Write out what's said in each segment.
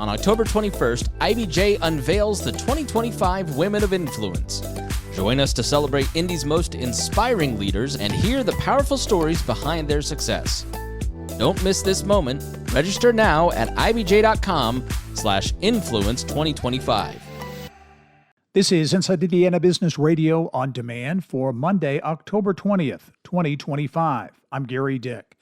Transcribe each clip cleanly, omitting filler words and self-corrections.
On October 21st, IBJ unveils the 2025 Women of Influence. Join us to celebrate Indy's most inspiring leaders and hear the powerful stories behind their success. Don't miss this moment. Register now at ibj.com/influence2025. This is Inside Indiana Business Radio on demand for Monday, October 20th, 2025. I'm Gary Dick.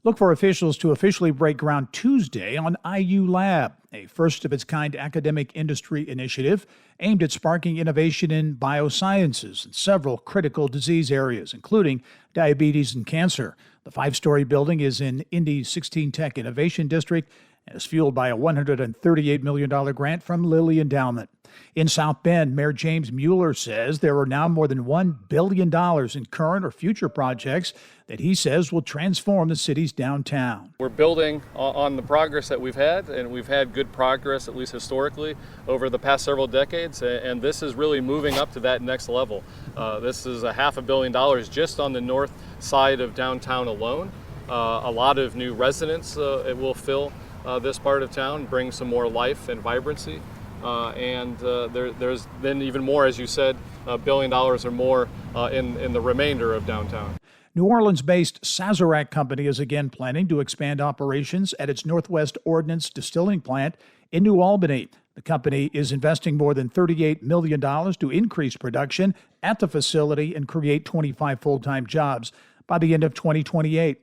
Look for officials to officially break ground Tuesday on IU Lab, a first-of-its-kind academic industry initiative aimed at sparking innovation in biosciences in several critical disease areas, including diabetes and cancer. The five-story building is in Indy's 16 Tech Innovation District and is fueled by a $138 million grant from Lilly Endowment. In South Bend, Mayor James Mueller says there are now more than $1 billion in current or future projects that he says will transform the city's downtown. We're building on the progress that we've had, and we've had good progress, at least historically, over the past several decades, and this is really moving up to that next level. This is $500 million just on the north side of downtown alone. A lot of new residents it will fill this part of town, bring some more life and vibrancy. There's then even more, as you said, $1 billion or more in the remainder of downtown. New Orleans-based Sazerac company is again planning to expand operations at its Northwest Ordnance distilling plant in New Albany. The company is investing more than $38 million to increase production at the facility and create 25 full-time jobs by the end of 2028.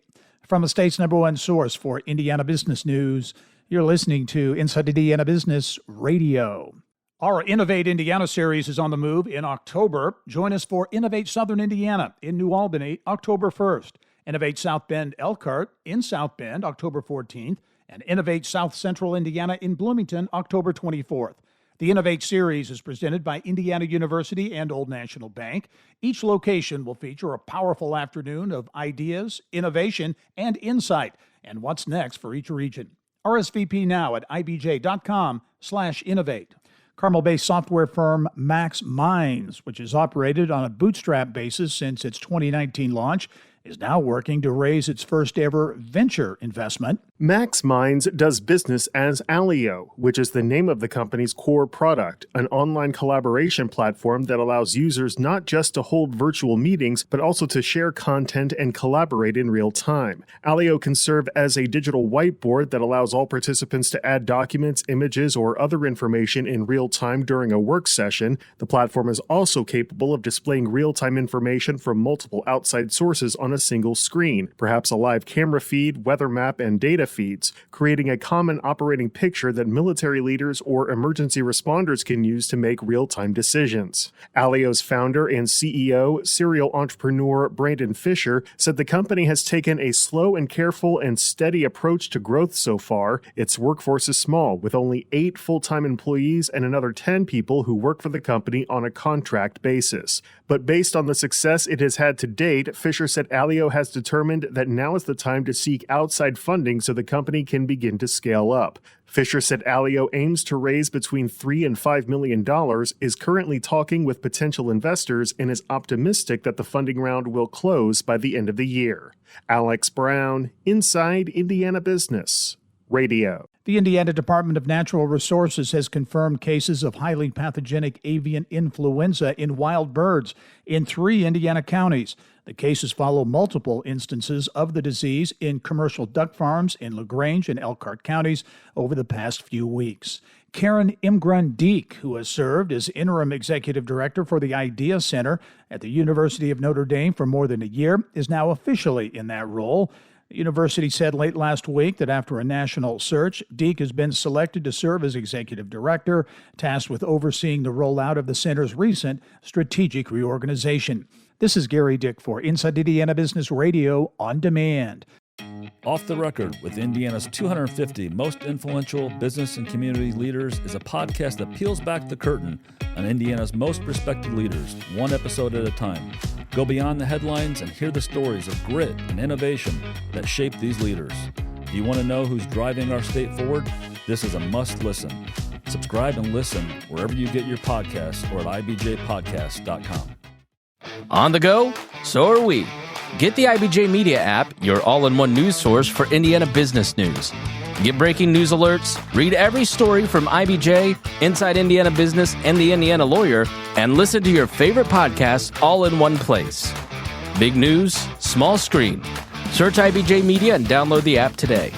From the state's #1 source for Indiana business news, you're listening to Inside Indiana Business Radio. Our Innovate Indiana series is on the move in October. Join us for Innovate Southern Indiana in New Albany, October 1st. Innovate South Bend-Elkhart in South Bend, October 14th. And Innovate South Central Indiana in Bloomington, October 24th. The Innovate series is presented by Indiana University and Old National Bank. Each location will feature a powerful afternoon of ideas, innovation, and insight, and what's next for each region. RSVP now at ibj.com/innovate. Carmel-based software firm Max Minds, which has operated on a bootstrap basis since its 2019 launch, is now working to raise its first ever venture investment. Max Minds does business as Alio, which is the name of the company's core product, an online collaboration platform that allows users not just to hold virtual meetings, but also to share content and collaborate in real time. Alio can serve as a digital whiteboard that allows all participants to add documents, images, or other information in real time during a work session. The platform is also capable of displaying real-time information from multiple outside sources on a single screen, perhaps a live camera feed, weather map, and data feeds, creating a common operating picture that military leaders or emergency responders can use to make real-time decisions. Alio's founder and CEO, serial entrepreneur Brandon Fisher, said the company has taken a slow and careful and steady approach to growth so far. Its workforce is small, with only 8 full-time employees and another 10 people who work for the company on a contract basis. But based on the success it has had to date, Fisher said Alio has determined that now is the time to seek outside funding so the company can begin to scale up. Fisher said Alio aims to raise between $3 and $5 million, is currently talking with potential investors, and is optimistic that the funding round will close by the end of the year. Alex Brown, Inside Indiana Business Radio. The Indiana Department of Natural Resources has confirmed cases of highly pathogenic avian influenza in wild birds in 3 Indiana counties. The cases follow multiple instances of the disease in commercial duck farms in LaGrange and Elkhart counties over the past few weeks. Karen Imgrun-Deek, who has served as interim executive director for the IDEA Center at the University of Notre Dame for more than a year, is now officially in that role. The university said late last week that after a national search, Deek has been selected to serve as executive director, tasked with overseeing the rollout of the center's recent strategic reorganization. This is Gary Dick for Inside Indiana Business Radio on Demand. Off the Record with Indiana's 250 most influential business and community leaders is a podcast that peels back the curtain on Indiana's most respected leaders, one episode at a time. Go beyond the headlines and hear the stories of grit and innovation that shape these leaders. Do you want to know who's driving our state forward? This is a must listen. Subscribe and listen wherever you get your podcasts or at ibjpodcast.com. On the go? So are we. Get the IBJ Media app, your all-in-one news source for Indiana business news. Get breaking news alerts, read every story from IBJ, Inside Indiana Business, and the Indiana Lawyer, and listen to your favorite podcasts all in one place. Big news, small screen. Search IBJ Media and download the app today.